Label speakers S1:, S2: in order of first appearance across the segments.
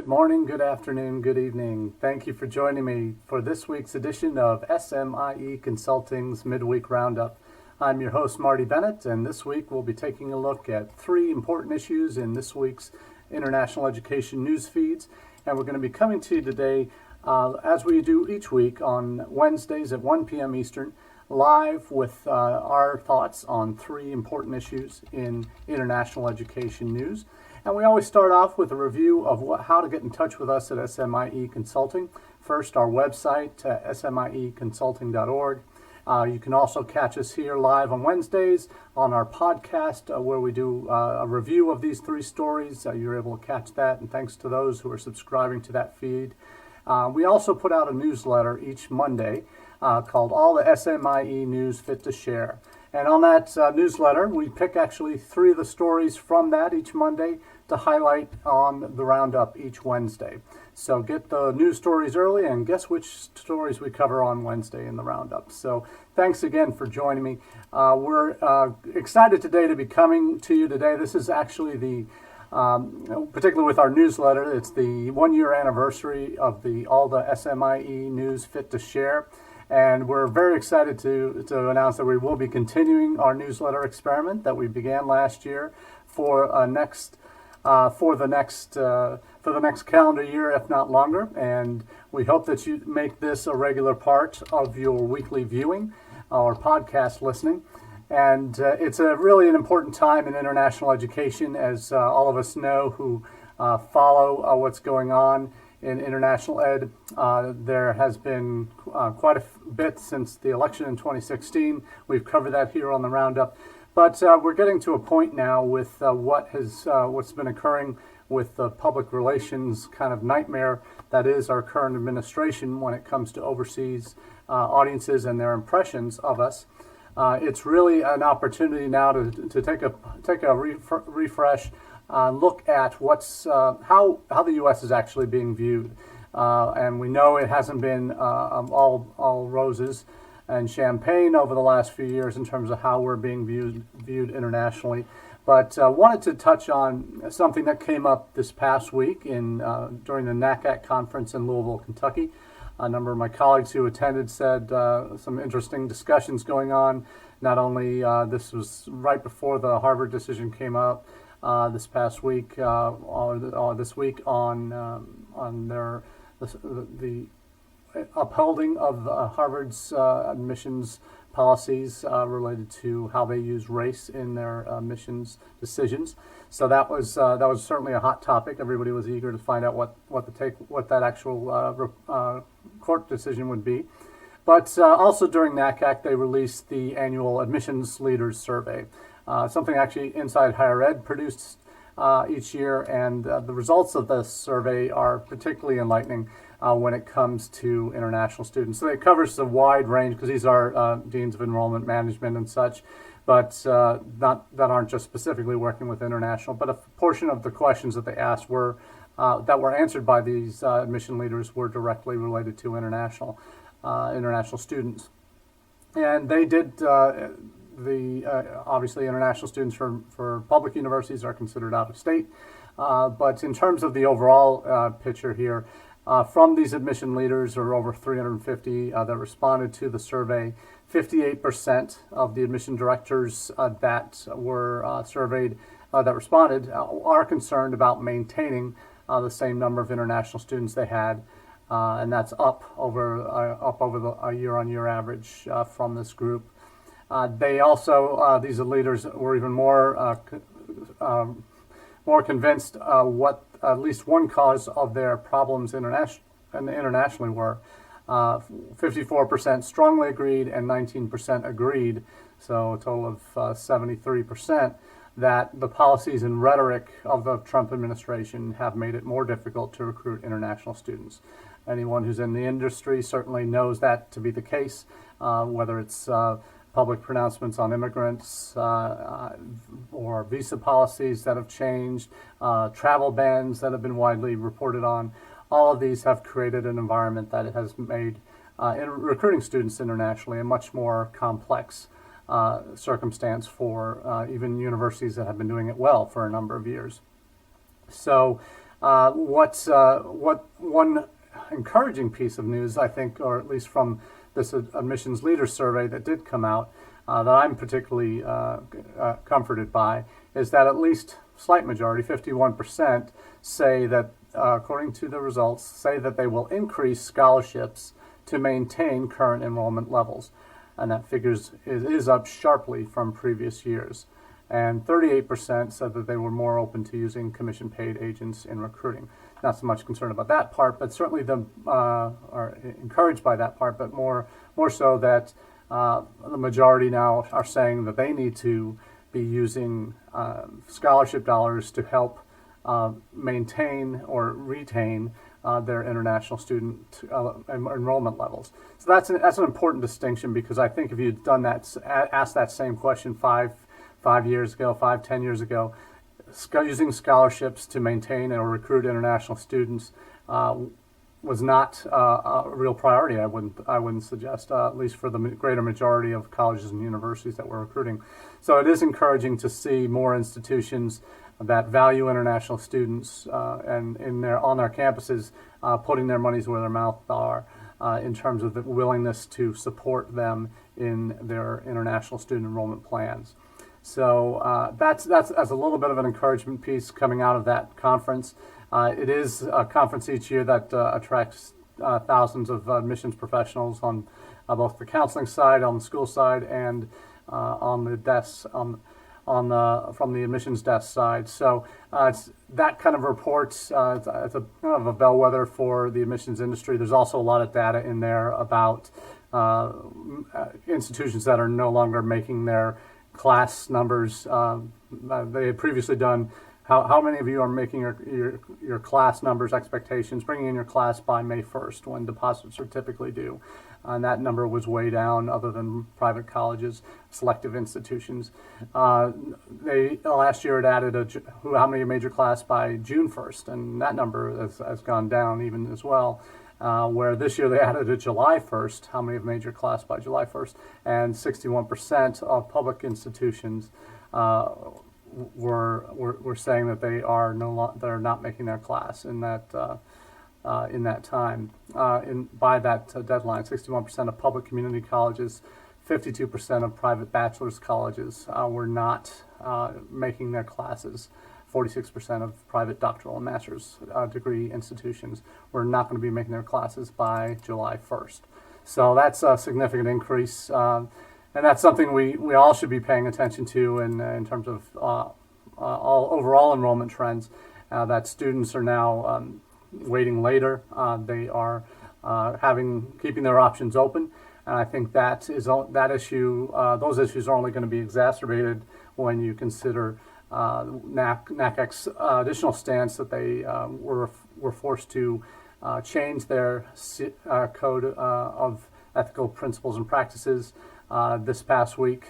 S1: Good morning, good afternoon, good evening. Thank you for joining me for this week's edition of SMIE Consulting's Midweek Roundup. I'm your host, Marty Bennett, and this week we'll be taking a look at three important issues in this week's international education news feeds. And we're going to be coming to you today, as we do each week on Wednesdays at 1 p.m. Eastern, live with our thoughts on three important issues in international education news. And we always start off with a review of how to get in touch with us at SMIE Consulting. First, our website, smieconsulting.org. You can also catch us here live on Wednesdays on our podcast where we do a review of these three stories. You're able to catch that, and thanks to those who are subscribing to that feed. We also put out a newsletter each Monday called All the SMIE News Fit to Share. And on that newsletter, we pick actually three of the stories from that each Monday to highlight on the Roundup each Wednesday. So get the news stories early and guess which stories we cover on Wednesday in the Roundup. So thanks again for joining me. We're excited today to be coming to you today. This is actually the particularly with our newsletter, it's the 1-year anniversary of all the SMIE News Fit to Share. And we're very excited to announce that we will be continuing our newsletter experiment that we began last year for the next calendar year, if not longer. And we hope that you make this a regular part of your weekly viewing or podcast listening. And it's really an important time in international education, as all of us know who follow what's going on in international ed. There has been quite a bit since the election in 2016. We've covered that here on the Roundup. But we're getting to a point now with what's been occurring with the public relations kind of nightmare that is our current administration when it comes to overseas audiences and their impressions of us. It's really an opportunity now to take a refresh, look at how the U.S. is actually being viewed, and we know it hasn't been all roses and champagne over the last few years in terms of how we're being viewed internationally. But wanted to touch on something that came up this past week during the NACAC conference in Louisville, Kentucky. A number of my colleagues who attended said some interesting discussions going on. Not only this was right before the Harvard decision came out this past week, or this week on the upholding of Harvard's admissions policies related to how they use race in their admissions decisions. So that was certainly a hot topic. Everybody was eager to find out what that actual court decision would be. But also during NACAC, they released the annual Admissions Leaders Survey, something actually Inside Higher Ed produced each year, and the results of this survey are particularly enlightening when it comes to international students. So it covers a wide range, because these are deans of enrollment management and such, but that aren't just specifically working with international. But a portion of the questions that they asked that were answered by these admission leaders were directly related to international students. And they did obviously international students for public universities are considered out of state. But in terms of the overall picture here, from these admission leaders, or over 350 that responded to the survey, 58% of the admission directors that were surveyed that responded are concerned about maintaining the same number of international students they had, and that's up over the year-on-year average from this group. They also, these leaders were even more convinced what at least one cause of their problems internationally were. 54% strongly agreed and 19% agreed, so a total of 73%, that the policies and rhetoric of the Trump administration have made it more difficult to recruit international students. Anyone who's in the industry certainly knows that to be the case, whether it's public pronouncements on immigrants or visa policies that have changed, travel bans that have been widely reported on. All of these have created an environment that has made recruiting students internationally a much more complex circumstance for even universities that have been doing it well for a number of years. So What one encouraging piece of news, I think, or at least from this admissions leaders survey that did come out, that I'm particularly comforted by, is that at least slight majority, 51%, say that, according to the results, say that they will increase scholarships to maintain current enrollment levels. And that figure is up sharply from previous years. And 38% said that they were more open to using commission-paid agents in recruiting. Not so much concerned about that part, but certainly are encouraged by that part, but more so that the majority now are saying that they need to be using scholarship dollars to help maintain or retain their international student enrollment levels. So that's an important distinction, because I think if you'd done that, asked that same question 10 years ago, using scholarships to maintain or recruit international students was not a real priority. I wouldn't suggest, at least for the greater majority of colleges and universities that we're recruiting. So it is encouraging to see more institutions that value international students and on their campuses putting their money's where their mouths are in terms of the willingness to support them in their international student enrollment plans. So that's a little bit of an encouragement piece coming out of that conference. It is a conference each year that attracts thousands of admissions professionals on both the counseling side, on the school side, and on the desks from the admissions desk side. So it's that kind of reports. It's a kind of a bellwether for the admissions industry. There's also a lot of data in there about institutions that are no longer making their class numbers. They had previously done how many of you are making your class numbers expectations, bringing in your class by May 1st, when deposits are typically due. And that number was way down, other than private colleges, selective institutions. They last year had added how many major class by June 1st, and that number has gone down even as well. Where this year they added a July 1st, how many of major class by July 1st, and 61% of public institutions were saying that they are they're not making their class in that time. By that deadline, 61% of public community colleges, 52% of private bachelor's colleges were not making their classes. 46% of private doctoral and master's degree institutions were not going to be making their classes by July 1st. So that's a significant increase, and that's something we all should be paying attention to in terms of all overall enrollment trends, that students are now waiting later. They are keeping their options open, and I think those issues are only going to be exacerbated when you consider NACEC's additional stance that they were forced to change their code of ethical principles and practices this past week,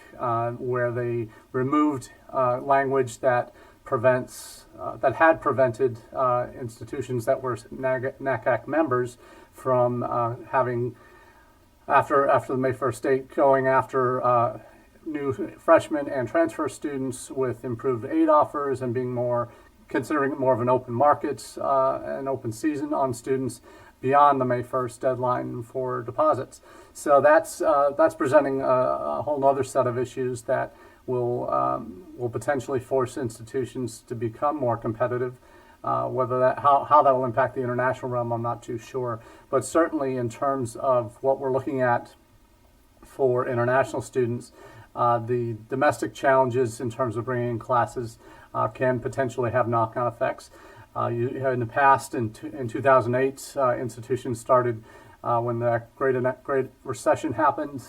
S1: where they removed language that had prevented institutions that were NACEC members from having, after the May 1st date, going after new freshmen and transfer students with improved aid offers and considering it more of an open market, an open season on students beyond the May 1st deadline for deposits. So that's presenting a whole other set of issues that will potentially force institutions to become more competitive. How that will impact the international realm, I'm not too sure. But certainly in terms of what we're looking at for international students, the domestic challenges in terms of bringing in classes can potentially have knock-on effects. In the past, in 2008, institutions started, when the Great Recession happened,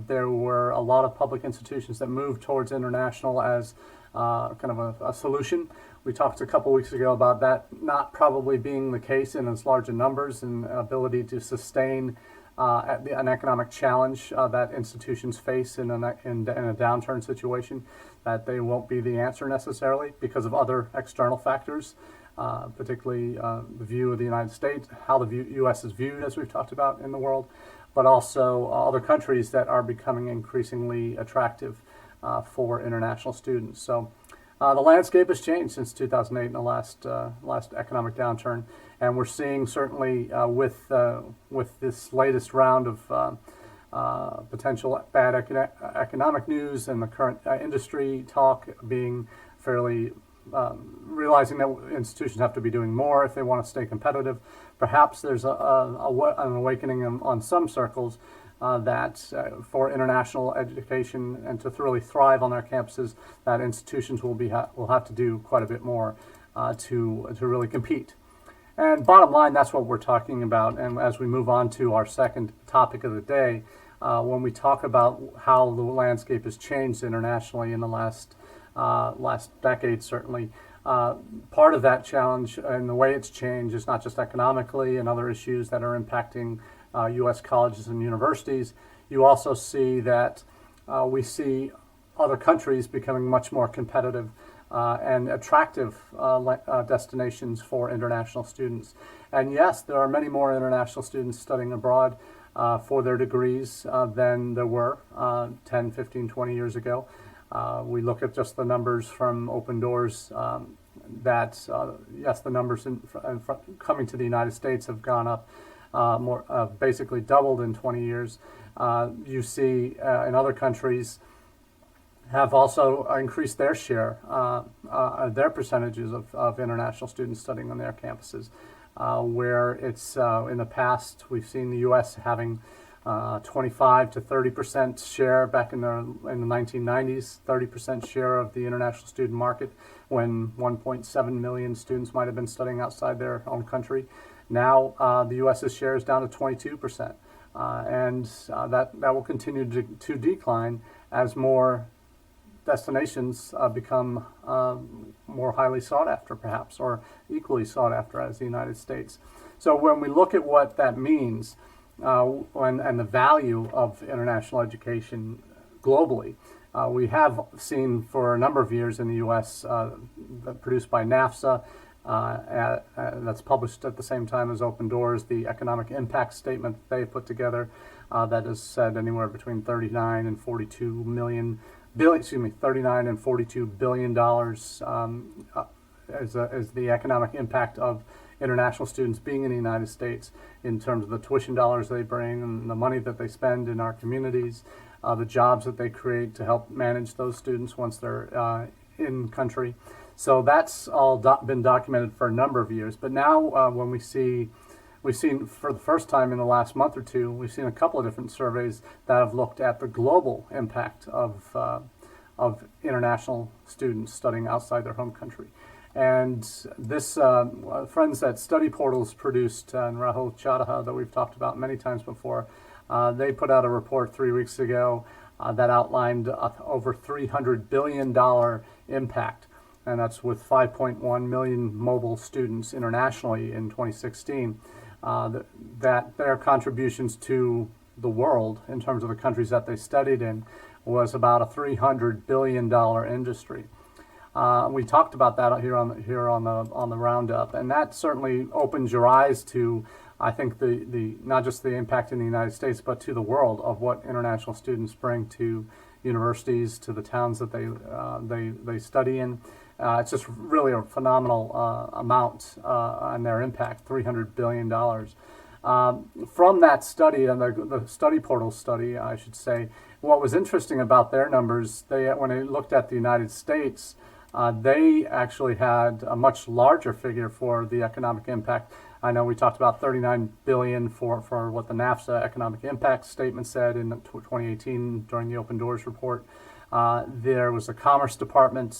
S1: there were a lot of public institutions that moved towards international as kind of a solution. We talked a couple weeks ago about that not probably being the case in as large a numbers and ability to sustain an economic challenge that institutions face in a downturn situation, that they won't be the answer necessarily because of other external factors, particularly the view of the United States, how the U.S. is viewed, as we've talked about, in the world, but also other countries that are becoming increasingly attractive for international students. So The landscape has changed since 2008 in the last economic downturn, and we're seeing certainly with this latest round of potential bad economic news and the current industry talk being fairly realizing that institutions have to be doing more if they want to stay competitive. Perhaps there's an awakening on some circles that for international education and to really thrive on their campuses, that institutions will have to do quite a bit more to really compete. And bottom line, that's what we're talking about. And as we move on to our second topic of the day, when we talk about how the landscape has changed internationally in the last decade, certainly, part of that challenge and the way it's changed is not just economically and other issues that are impacting U.S. colleges and universities. You also see that we see other countries becoming much more competitive and attractive destinations for international students. And yes, there are many more international students studying abroad for their degrees than there were 10, 15, 20 years ago. We look at just the numbers from Open Doors that, yes, the numbers coming to the United States have gone up basically doubled in 20 years. You see in other countries have also increased their share, their percentages of international students studying on their campuses, where it's in the past we've seen the U.S. having 25 to 30% share back in the 1990s, 30% share of the international student market when 1.7 million students might have been studying outside their own country. Now the U.S.'s share is down to 22%, and that will continue to decline as more destinations become more highly sought after, perhaps, or equally sought after as the United States. So when we look at what that means and the value of international education globally, we have seen for a number of years in the U.S. Produced by NAFSA, that's published at the same time as Open Doors, the economic impact statement they put together that has said anywhere between 39 and 42 billion dollars as the economic impact of international students being in the United States in terms of the tuition dollars they bring and the money that they spend in our communities, the jobs that they create to help manage those students once they're in country. So that's all been documented for a number of years. But now when we've seen for the first time in the last month or two, we've seen a couple of different surveys that have looked at the global impact of international students studying outside their home country. And this, friends at Study Portals produced, and Rahul Chadha, that we've talked about many times before, they put out a report 3 weeks ago that outlined over $300 billion impact. And that's with 5.1 million mobile students internationally in 2016, that their contributions to the world in terms of the countries that they studied in was about a $300 billion industry. We talked about that here on the Roundup, and that certainly opens your eyes to, I think, the not just the impact in the United States, but to the world of what international students bring to universities, to the towns that they study in. It's just really a phenomenal amount on their impact, $300 billion. From that study, and the Study Portal study, I should say, what was interesting about their numbers, when they looked at the United States, they actually had a much larger figure for the economic impact. I know we talked about $39 billion for what the NAFSA economic impact statement said in 2018 during the Open Doors report. There was a Commerce Department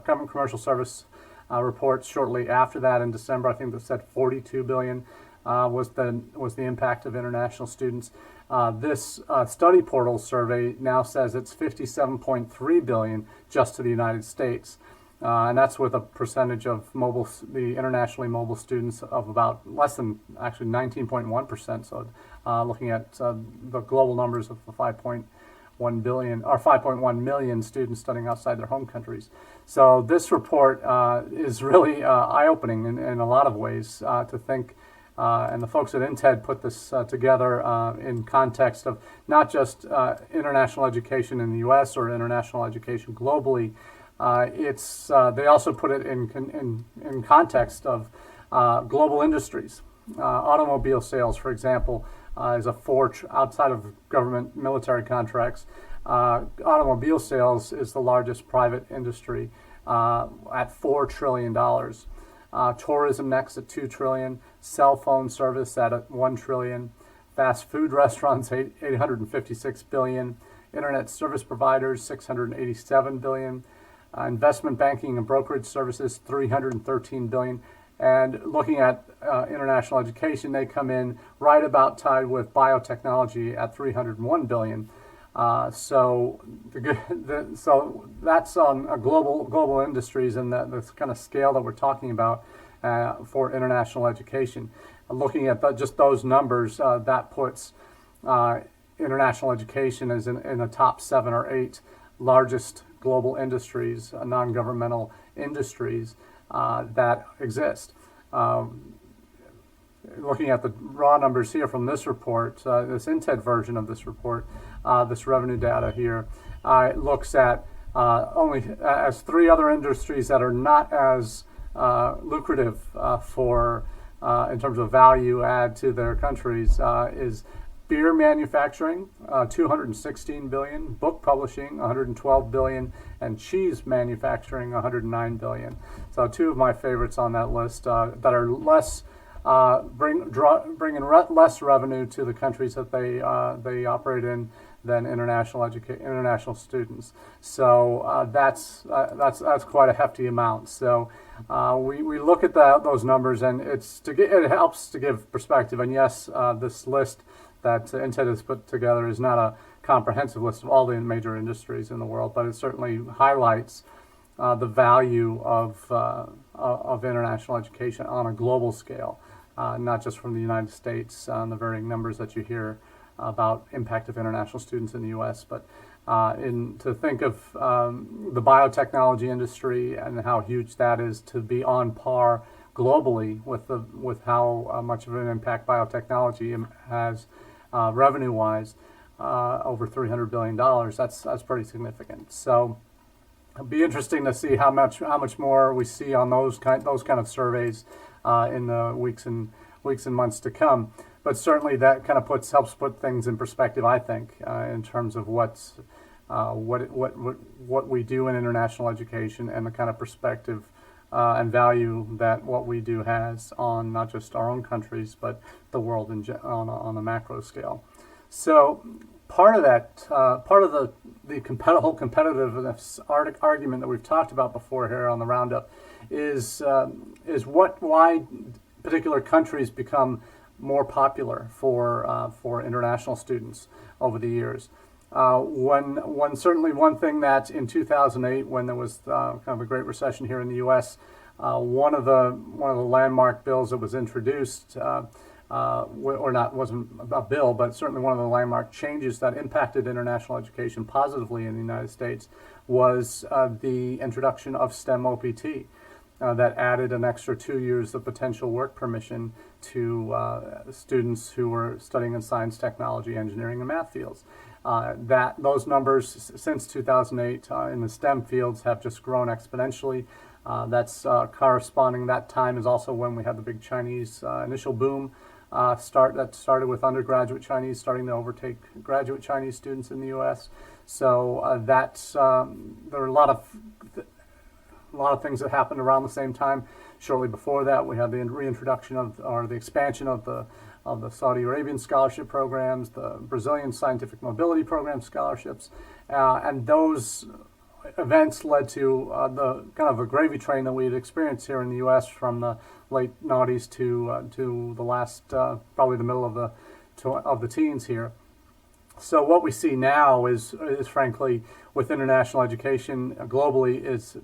S1: commercial service report shortly after that in December, I think, that said $42 billion was the impact of international students. This Study Portal survey now says it's $57.3 billion just to the United States. And that's with a percentage of the internationally mobile students of about less than, actually 19.1%. So looking at the global numbers of 5.1 billion or 5.1 million students studying outside their home countries. So this report is really eye-opening in a lot of ways to think. And the folks at int'l put this together in context of not just international education in the U.S. or international education globally, They also put it in context of global industries. Automobile sales, for example, is outside of government military contracts. Automobile sales is the largest private industry at $4 trillion. Tourism next at $2 trillion. Cell phone service at $1 trillion. Fast food restaurants, $856 billion. Internet service providers, $687 billion. Investment banking and brokerage services, $313 billion. And looking at international education, they come in right about tied with biotechnology at $301 billion. So that's on global industries and the kind of scale that we're talking about for international education. Looking at just those numbers, that puts international education as in the top 7 or 8 largest global industries, non-governmental industries that exist. Looking at the raw numbers here from this report, this int'l version of this report, this revenue data here, it looks at only as 3 other industries that are not as lucrative for in terms of value add to their countries is beer manufacturing, $216 billion, book publishing, $112 billion, and cheese manufacturing, $109 billion. So 2 of my favorites on that list that are less bringing less revenue to the countries that they operate in than international students. So that's quite a hefty amount. So we look at those numbers, and it helps to give perspective. And yes, this list that int'l has put together is not a comprehensive list of all the major industries in the world, but it certainly highlights the value of international education on a global scale, not just from the United States, the varying numbers that you hear about impact of international students in the U.S., but to think of the biotechnology industry and how huge that is to be on par globally with how much of an impact biotechnology has revenue-wise, over $300 billion. That's pretty significant. So it'll be interesting to see how much more we see on those kind of surveys in the weeks and months to come. But certainly that kind of helps put things in perspective, I think, in terms of what we do in international education and the kind of perspective and value that what we do has on not just our own countries but the world on a macro scale. So part of that, part of the whole competitiveness argument that we've talked about before here on the Roundup is why particular countries become more popular for international students over the years. Certainly one thing that in 2008, when there was kind of a great recession here in the U.S., one of the landmark bills that was introduced, wasn't a bill, but certainly one of the landmark changes that impacted international education positively in the United States was the introduction of STEM OPT. That added an extra 2 years of potential work permission to students who were studying in science, technology, engineering, and math fields. Those numbers since 2008 in the STEM fields have just grown exponentially. That's corresponding. That time is also when we had the big Chinese initial boom that started with undergraduate Chinese starting to overtake graduate Chinese students in the U.S. So there are a lot of things that happened around the same time. Shortly before that, we had the reintroduction the expansion of the Saudi Arabian scholarship programs, the Brazilian scientific mobility program scholarships, and those events led to the kind of a gravy train that we had experienced here in the U.S. from the late noughties to the last probably the middle of the teens here. So what we see now is frankly, with international education globally, is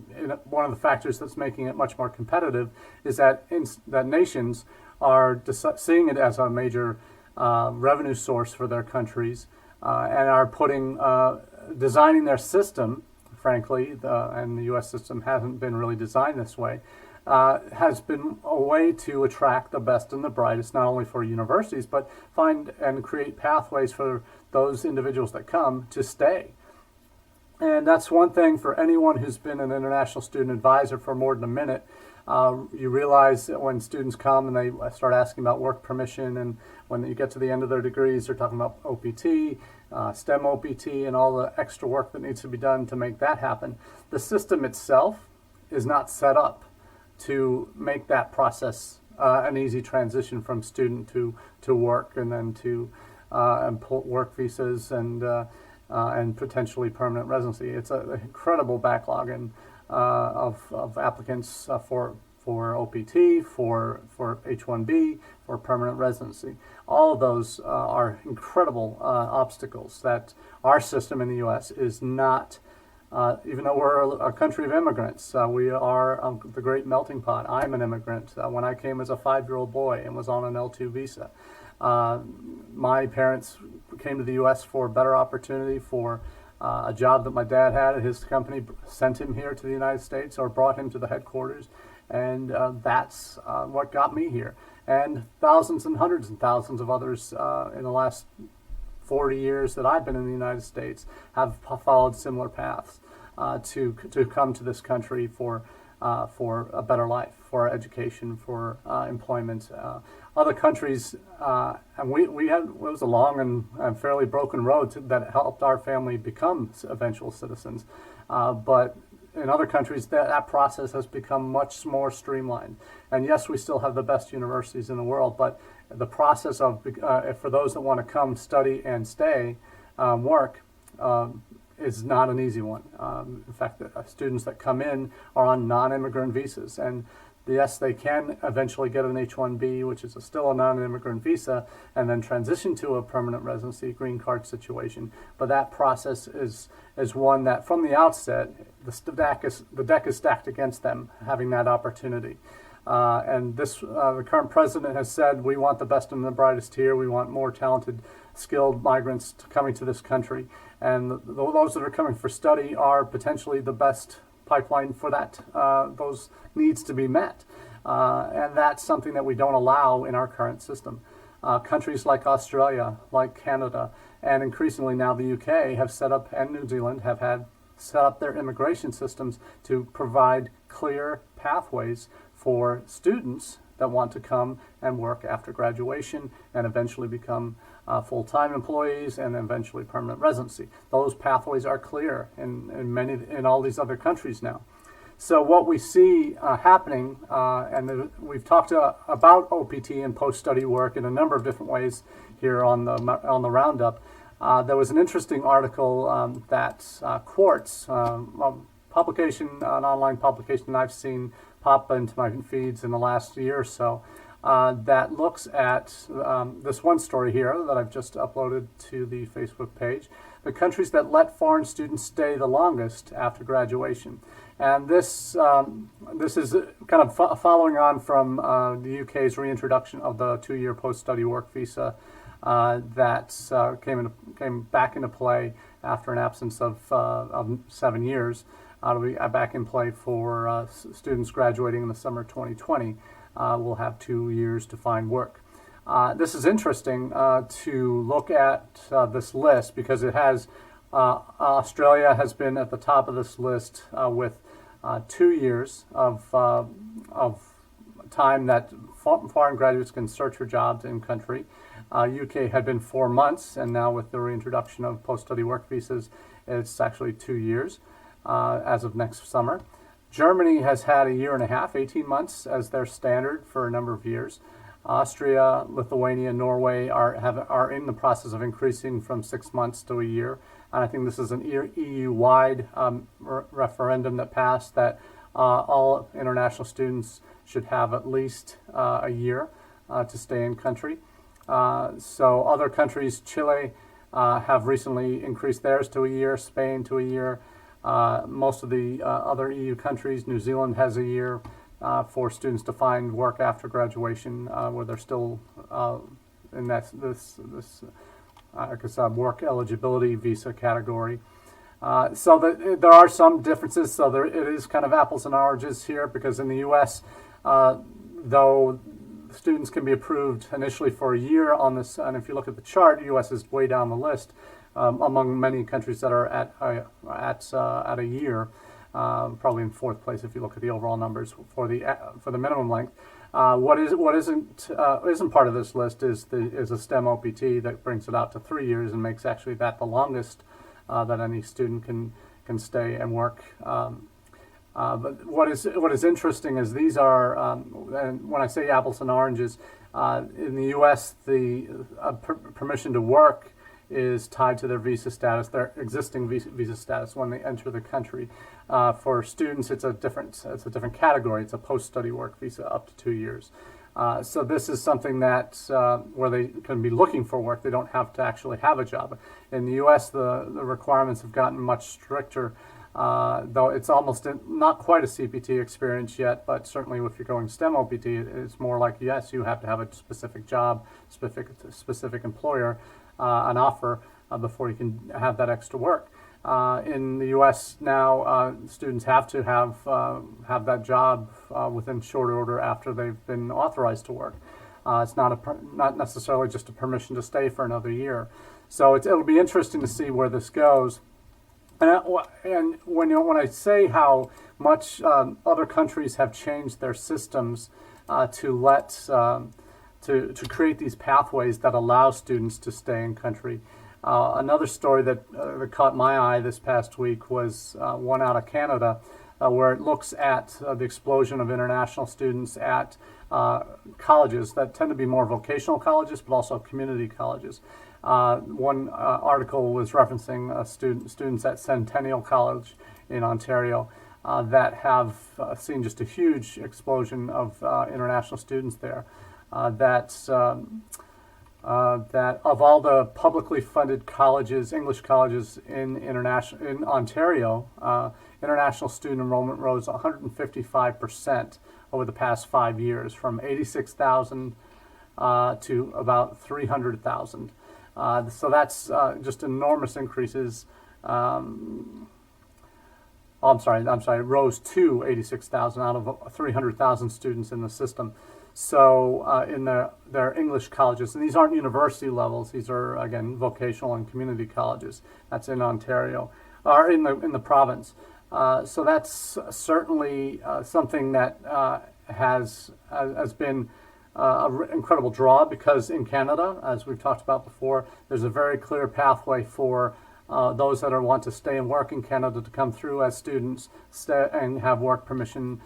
S1: one of the factors that's making it much more competitive is that nations are seeing it as a major revenue source for their countries and are designing their system, frankly, and the U.S. system hasn't been really designed this way, has been a way to attract the best and the brightest, not only for universities, but find and create pathways for those individuals that come to stay. And that's one thing for anyone who's been an international student advisor for more than a minute. You realize that when students come and they start asking about work permission, and when you get to the end of their degrees, they're talking about OPT, STEM OPT, and all the extra work that needs to be done to make that happen. The system itself is not set up to make that process an easy transition from student to work, and then to work visas and potentially permanent residency. It's an incredible backlog of applicants for OPT, for H-1B, for permanent residency. All of those are incredible obstacles that our system in the U.S. is not. Even though we're a country of immigrants, we are the great melting pot. I'm an immigrant. When I came as a 5-year-old boy and was on an L2 visa, my parents came to the U.S. for a better opportunity, for a job that my dad had at his company sent him here to the United States or brought him to the headquarters, and that's what got me here. And thousands and hundreds and thousands of others in the last 40 years that I've been in the United States have followed similar paths to come to this country for a better life, for education, for employment. Other countries, and we had, it was a long and fairly broken road that helped our family become eventual citizens. But in other countries, that process has become much more streamlined. And yes, we still have the best universities in the world, but the process of, for those that want to come study and stay, work, is not an easy one. In fact, the students that come in are on non-immigrant visas, and yes, they can eventually get an H-1B, which is still a non-immigrant visa, and then transition to a permanent residency green card situation. But that process is one that, from the outset, the deck is stacked against them having that opportunity. And the current president has said, we want the best and the brightest here. We want more talented, skilled migrants coming to this country. And those that are coming for study are potentially the best pipeline for that. Those needs to be met. And that's something that we don't allow in our current system. Countries like Australia, like Canada, and increasingly now the UK have set up, and New Zealand have had set up their immigration systems to provide clear pathways for students that want to come and work after graduation and eventually become full-time employees and eventually permanent residency. Those pathways are clear in all these other countries now. So what we see happening, we've talked about OPT and post-study work in a number of different ways here on the Roundup. There was an interesting article that Quartz, publication, an online publication I've seen pop into my feeds in the last year or so, that looks at this one story here that I've just uploaded to the Facebook page, the countries that let foreign students stay the longest after graduation. And this is kind of following on from the UK's reintroduction of the 2-year post-study work visa that came back into play after an absence of 7 years. It'll be back in play for students graduating in the summer 2020. Will have 2 years to find work. This is interesting to look at this list because it has Australia has been at the top of this list with 2 years of time that foreign graduates can search for jobs in country. UK had been 4 months, and now with the reintroduction of post-study work visas, it's actually 2 years as of next summer. Germany has had 1.5 years, 18 months as their standard for a number of years. Austria, Lithuania, Norway are in the process of increasing from 6 months to 1 year. And I think this is an EU-wide referendum that passed that all international students should have at least 1 year to stay in country. So other countries, Chile, have recently increased theirs to 1 year, Spain to 1 year. Most of the other EU countries, New Zealand has 1 year for students to find work after graduation, where they're still in this work eligibility visa category. So there are some differences. So it is kind of apples and oranges here, because in the U.S., though students can be approved initially for 1 year on this, and if you look at the chart, the U.S. is way down the list. among many countries that are at a year. Probably in fourth place if you look at the overall numbers for the minimum length. What isn't part of this list is a STEM OPT that brings it out to 3 years and makes actually that the longest that any student can stay and work. But what is interesting is these are, and when I say apples and oranges, in the U.S. the permission to work is tied to their visa status, their existing visa status when they enter the country. For students, it's a different category. It's a post-study work visa up to 2 years. So this is something that where they can be looking for work. They don't have to actually have a job. In the U.S., the requirements have gotten much stricter, though it's almost not quite a CPT experience yet, but certainly if you're going STEM OPT, it's more like, yes, you have to have a specific job, specific employer, an offer before you can have that extra work. In the U.S. now, students have to have that job within short order after they've been authorized to work. It's not necessarily just a permission to stay for another year. So it'll be interesting to see where this goes. And when I say how much other countries have changed their systems to create these pathways that allow students to stay in country. Another story that caught my eye this past week was one out of Canada, where it looks at the explosion of international students at colleges that tend to be more vocational colleges, but also community colleges. One article was referencing students at Centennial College in Ontario that have seen just a huge explosion of international students there. That of all the publicly funded colleges, English colleges in Ontario, international student enrollment rose 155% over the past 5 years, from 86,000 to about 300,000. So that's just enormous increases. It rose to 86,000 out of 300,000 students in the system. So in their English colleges, and these aren't university levels, these are, again, vocational and community colleges. That's in Ontario, or in the province. So that's certainly something that has been an incredible draw, because in Canada, as we've talked about before, there's a very clear pathway for those that want to stay and work in Canada to come through as students and have work permission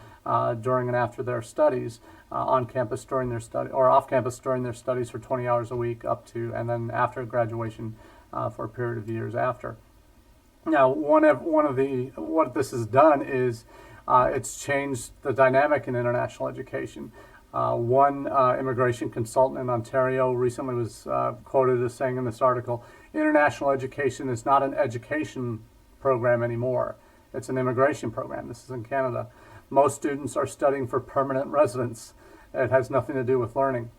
S1: during and after their studies, on campus during their study, or off campus during their studies for 20 hours a week up to, and then after graduation for a period of years after. Now, what this has done is it's changed the dynamic in international education. One immigration consultant in Ontario recently was quoted as saying in this article, "International education is not an education program anymore. It's an immigration program." This is in Canada. "Most students are studying for permanent residence. It has nothing to do with learning."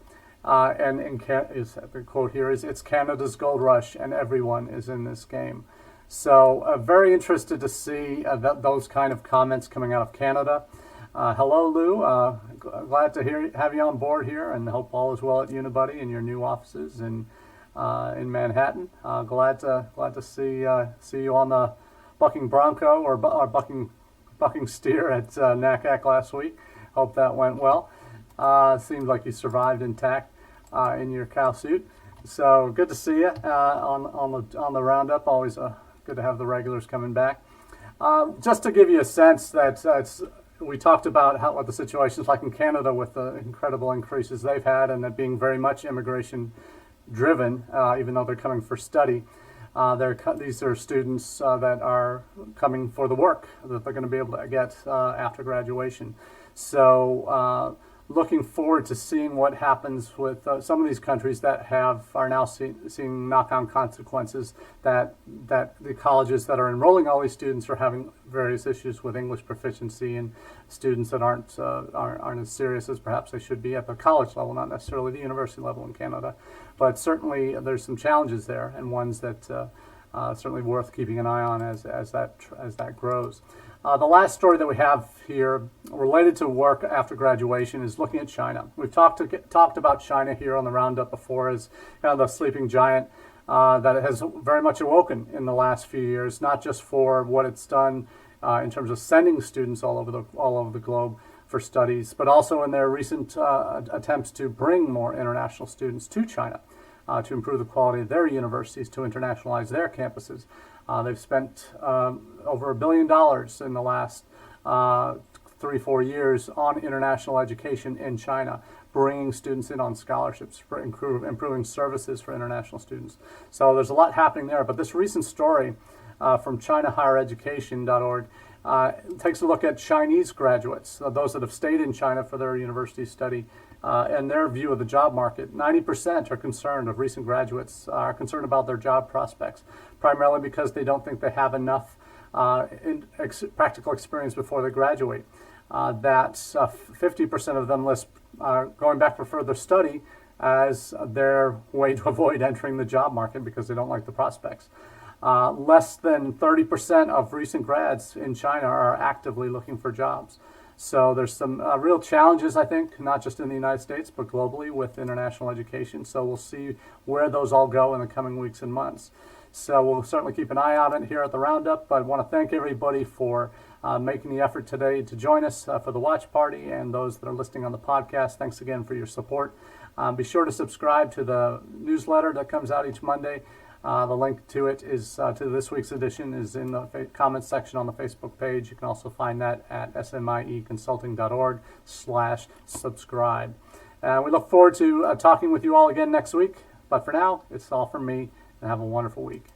S1: And the quote here is, "It's Canada's gold rush, and everyone is in this game." So very interested to see those kind of comments coming out of Canada. Hello, Lou. Glad to have you on board here, and hope all is well at Unibuddy in your new offices in Manhattan. Glad to see you on the bucking bronco or bucking steer at NACAC last week. Hope that went well. Seems like you survived intact in your cow suit. So good to see you on the Roundup. Always good to have the regulars coming back. Just to give you a sense that we talked about what the situation is like in Canada with the incredible increases they've had, and that being very much immigration driven, even though they're coming for study. These are students that are coming for the work that they're going to be able to get after graduation. So looking forward to seeing what happens with some of these countries that are now seeing knock-on consequences, that the colleges that are enrolling all these students are having various issues with English proficiency, and students that aren't as serious as perhaps they should be at the college level, not necessarily the university level in Canada. But certainly there's some challenges there, and ones that certainly worth keeping an eye on as that grows. The last story that we have here related to work after graduation is looking at China. We've talked about China here on the Roundup before as kind of the sleeping giant. that it has very much awoken in the last few years, not just for what it's done in terms of sending students all over the globe for studies, but also in their recent attempts to bring more international students to China to improve the quality of their universities, to internationalize their campuses. They've spent over $1 billion in the last 3-4 years on international education in China, bringing students in on scholarships, for improving services for international students. So there's a lot happening there. But this recent story from ChinaHigherEducation.org takes a look at Chinese graduates, those that have stayed in China for their university study, and their view of the job market. 90% are concerned of recent graduates, are concerned about their job prospects, primarily because they don't think they have enough practical experience before they graduate. That 50% of them list going back for further study as their way to avoid entering the job market because they don't like the prospects. Less than 30% of recent grads in China are actively looking for jobs. So there's some real challenges, I think, not just in the United States, but globally with international education. So we'll see where those all go in the coming weeks and months. So we'll certainly keep an eye on it here at the Roundup. But I want to thank everybody for making the effort today to join us for the watch party, and those that are listening on the podcast. Thanks again for your support. Be sure to subscribe to the newsletter that comes out each Monday. The link to it is to this week's edition is in the comments section on the Facebook page. You can also find that at smieconsulting.org/subscribe. We look forward to talking with you all again next week. But for now, it's all from me, and have a wonderful week.